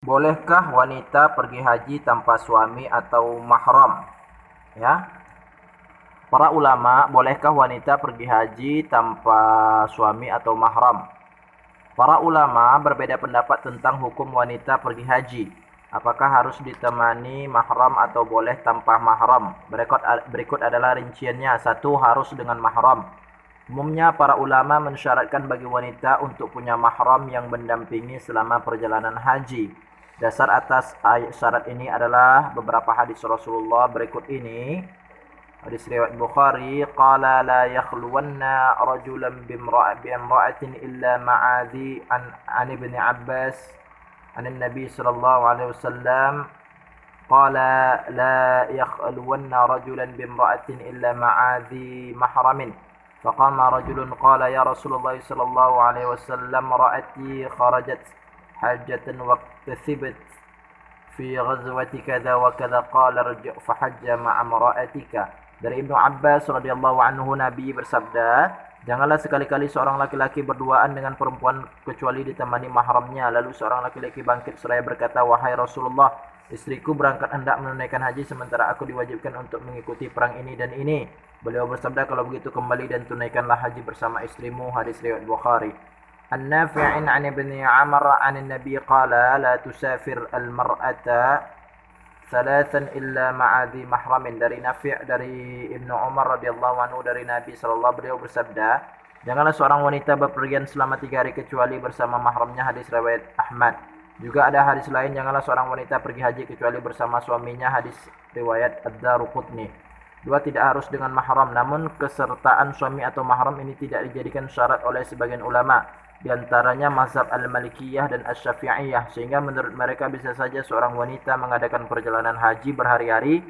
Bolehkah wanita pergi haji tanpa suami atau mahram? Ya. Para ulama, bolehkah wanita pergi haji tanpa suami atau mahram? Para ulama berbeda pendapat tentang hukum wanita pergi haji. Apakah harus ditemani mahram atau boleh tanpa mahram? Berikut adalah rinciannya. 1. Harus dengan mahram. Umumnya para ulama mensyaratkan bagi wanita untuk punya mahram yang mendampingi selama perjalanan haji. Dasar atas syarat ini adalah beberapa hadis Rasulullah berikut ini. Hadis riwayat Bukhari, qala la yakhluwanna rajulan bimra'atin illa ma'adhi an ibn Abbas an Nabi sallallahu alaihi wasallam qala la yakhluwanna rajulan bimra'atin illa ma'adhi mahramin. فقام رجل قال يا رسول الله صلى الله عليه وسلم رأتي خرجت حجة واكتسبت في غزوة كذا وكذا قال ارجع فحج مع امرأتك. Dari Ibnu Abbas radhiyallahu anhu, Nabi bersabda, janganlah sekali-kali seorang laki-laki berduaan dengan perempuan kecuali ditemani mahramnya. Lalu seorang laki-laki bangkit seraya berkata, wahai Rasulullah, istriku berangkat hendak menunaikan haji sementara aku diwajibkan untuk mengikuti perang ini dan ini. Beliau bersabda, kalau begitu kembali dan tunaikanlah haji bersama istrimu. Hadis riwayat Bukhari. An-Nafi'in 'an Ibni Amr 'an Nabi qala la tusafir al-mar'ata thalathan illa ma'adhi mahramin. Dari Nafi' dari Ibnu Umar radhiyallahu anhu dari Nabi sallallahu, beliau bersabda, janganlah seorang wanita berpergian selama 3 hari kecuali bersama mahramnya. Hadis riwayat Ahmad. Juga ada hadis lain, janganlah seorang wanita pergi haji kecuali bersama suaminya. Hadis riwayat Ad-Daruqutni. 2. Tidak harus dengan mahram, namun kesertaan suami atau mahram ini tidak dijadikan syarat oleh sebagian ulama, di antaranya mazhab Al-Malikiyah dan Asy-Syafi'iyah, sehingga menurut mereka bisa saja seorang wanita mengadakan perjalanan haji berhari-hari,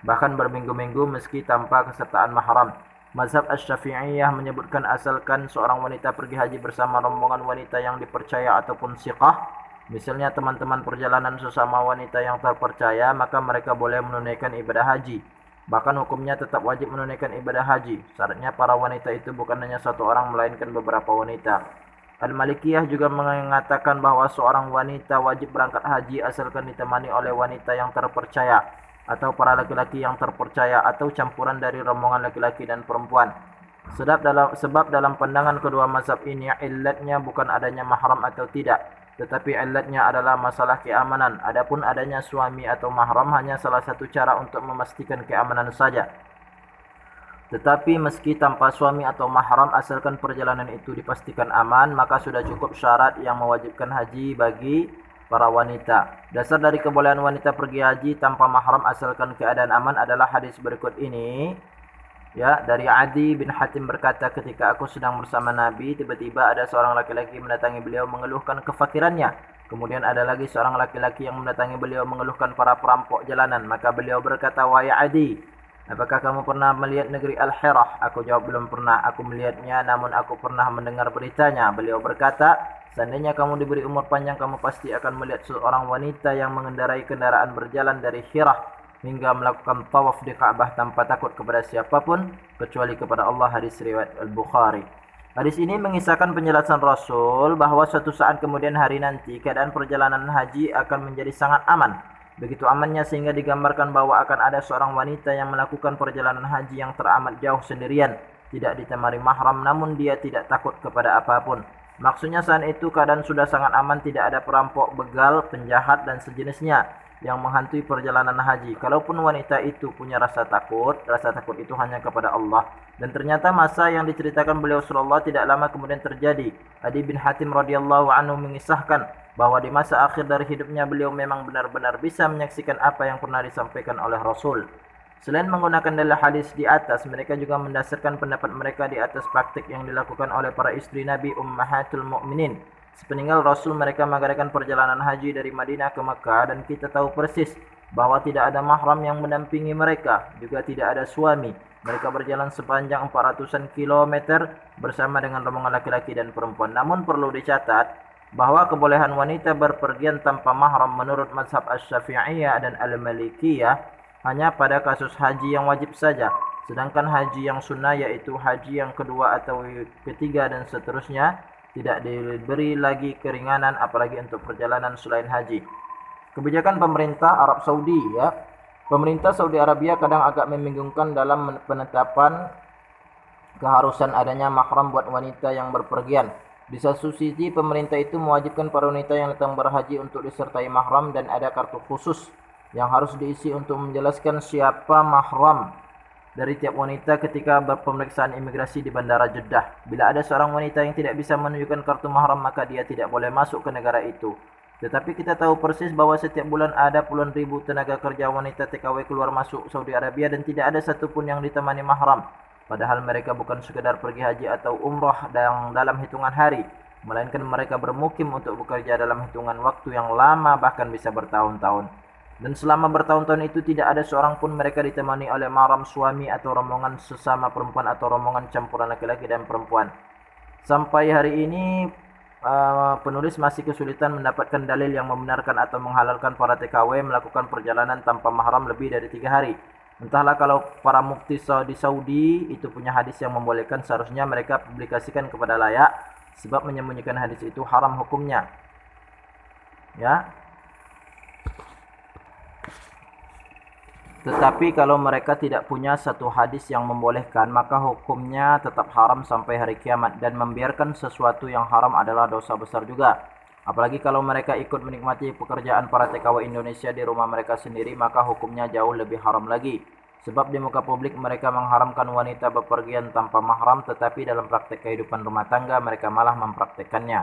bahkan berminggu-minggu meski tanpa kesertaan mahram. Mazhab Asy-Syafi'iyah menyebutkan asalkan seorang wanita pergi haji bersama rombongan wanita yang dipercaya ataupun siqah, misalnya teman-teman perjalanan sesama wanita yang terpercaya, maka mereka boleh menunaikan ibadah haji. Bahkan hukumnya tetap wajib menunaikan ibadah haji. Syaratnya para wanita itu bukan hanya satu orang, melainkan beberapa wanita. Al-Malikiyah juga mengatakan bahwa seorang wanita wajib berangkat haji asalkan ditemani oleh wanita yang terpercaya, atau para laki-laki yang terpercaya, atau campuran dari rombongan laki-laki dan perempuan. Sebab dalam pandangan kedua mazhab ini, illatnya bukan adanya mahram atau tidak, tetapi illatnya adalah masalah keamanan. Adapun adanya suami atau mahram hanya salah satu cara untuk memastikan keamanan saja. Tetapi meski tanpa suami atau mahram, asalkan perjalanan itu dipastikan aman, maka sudah cukup syarat yang mewajibkan haji bagi para wanita. Dasar dari kebolehan wanita pergi haji tanpa mahram asalkan keadaan aman adalah hadis berikut ini. Ya, dari Adi bin Hatim berkata, ketika aku sedang bersama Nabi, tiba-tiba ada seorang laki-laki mendatangi beliau mengeluhkan kefakirannya. Kemudian ada lagi seorang laki-laki yang mendatangi beliau mengeluhkan para perampok jalanan. Maka beliau berkata, wahai Adi, apakah kamu pernah melihat negeri Al-Hirah? Aku jawab, belum pernah aku melihatnya, namun aku pernah mendengar beritanya. Beliau berkata, seandainya kamu diberi umur panjang, kamu pasti akan melihat seorang wanita yang mengendarai kendaraan berjalan dari Hirah hingga melakukan tawaf di Ka'bah tanpa takut kepada siapapun kecuali kepada Allah. Hadis riwayat Al-Bukhari. Hadis ini mengisahkan penjelasan Rasul bahwa suatu saat kemudian hari nanti keadaan perjalanan haji akan menjadi sangat aman. Begitu amannya sehingga digambarkan bahwa akan ada seorang wanita yang melakukan perjalanan haji yang teramat jauh sendirian, tidak ditemani mahram, namun dia tidak takut kepada apapun. Maksudnya saat itu keadaan sudah sangat aman, tidak ada perampok, begal, penjahat dan sejenisnya yang menghantui perjalanan haji. Kalaupun wanita itu punya rasa takut itu hanya kepada Allah. Dan ternyata masa yang diceritakan beliau sallallahu tidak lama kemudian terjadi. Adi bin Hatim radhiyallahu anhu mengisahkan bahwa di masa akhir dari hidupnya beliau memang benar-benar bisa menyaksikan apa yang pernah disampaikan oleh Rasul. Selain menggunakan dalil hadis di atas, mereka juga mendasarkan pendapat mereka di atas praktik yang dilakukan oleh para istri Nabi Ummahatul Mukminin. Sepeninggal Rasul, mereka mengadakan perjalanan haji dari Madinah ke Makkah, dan kita tahu persis bahwa tidak ada mahram yang mendampingi mereka, juga tidak ada suami. Mereka berjalan sepanjang 400-an kilometer bersama dengan rombongan laki-laki dan perempuan. Namun perlu dicatat bahwa kebolehan wanita berpergian tanpa mahram menurut mazhab Asy-Syafi'iyah dan Al-Malikiyah hanya pada kasus haji yang wajib saja. Sedangkan haji yang sunnah, yaitu haji yang kedua atau ketiga dan seterusnya, tidak diberi lagi keringanan apalagi untuk perjalanan selain haji. Kebijakan pemerintah Arab Saudi ya. Pemerintah Saudi Arabia kadang agak membingungkan dalam penetapan keharusan adanya mahram buat wanita yang berpergian. Di satu sisi pemerintah itu mewajibkan para wanita yang datang berhaji untuk disertai mahram dan ada kartu khusus yang harus diisi untuk menjelaskan siapa mahram dari tiap wanita ketika berpemeriksaan imigrasi di Bandara Jeddah. Bila ada seorang wanita yang tidak bisa menunjukkan kartu mahram, maka dia tidak boleh masuk ke negara itu. Tetapi kita tahu persis bahwa setiap bulan ada puluhan ribu tenaga kerja wanita TKW keluar masuk Saudi Arabia dan tidak ada satupun yang ditemani mahram. Padahal mereka bukan sekedar pergi haji atau umrah dalam hitungan hari, melainkan mereka bermukim untuk bekerja dalam hitungan waktu yang lama, bahkan bisa bertahun-tahun. Dan selama bertahun-tahun itu tidak ada seorang pun mereka ditemani oleh mahram suami atau rombongan sesama perempuan atau rombongan campuran laki-laki dan perempuan. Sampai hari ini penulis masih kesulitan mendapatkan dalil yang membenarkan atau menghalalkan para TKW melakukan perjalanan tanpa mahram lebih dari 3 hari. Entahlah, kalau para mufti di Saudi itu punya hadis yang membolehkan, seharusnya mereka publikasikan kepada layak, sebab menyembunyikan hadis itu haram hukumnya. Ya. Tetapi kalau mereka tidak punya satu hadis yang membolehkan, maka hukumnya tetap haram sampai hari kiamat, dan membiarkan sesuatu yang haram adalah dosa besar juga. Apalagi kalau mereka ikut menikmati pekerjaan para TKW Indonesia di rumah mereka sendiri, maka hukumnya jauh lebih haram lagi. Sebab di muka publik mereka mengharamkan wanita bepergian tanpa mahram, tetapi dalam praktek kehidupan rumah tangga mereka malah mempraktekannya.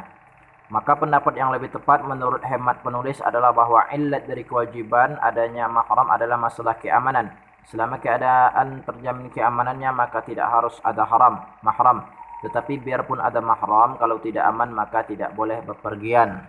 Maka pendapat yang lebih tepat menurut hemat penulis adalah bahwa illat dari kewajiban adanya mahram adalah masalah keamanan. Selama keadaan terjamin keamanannya, maka tidak harus ada mahram. Tetapi biarpun ada mahram, kalau tidak aman maka tidak boleh bepergian.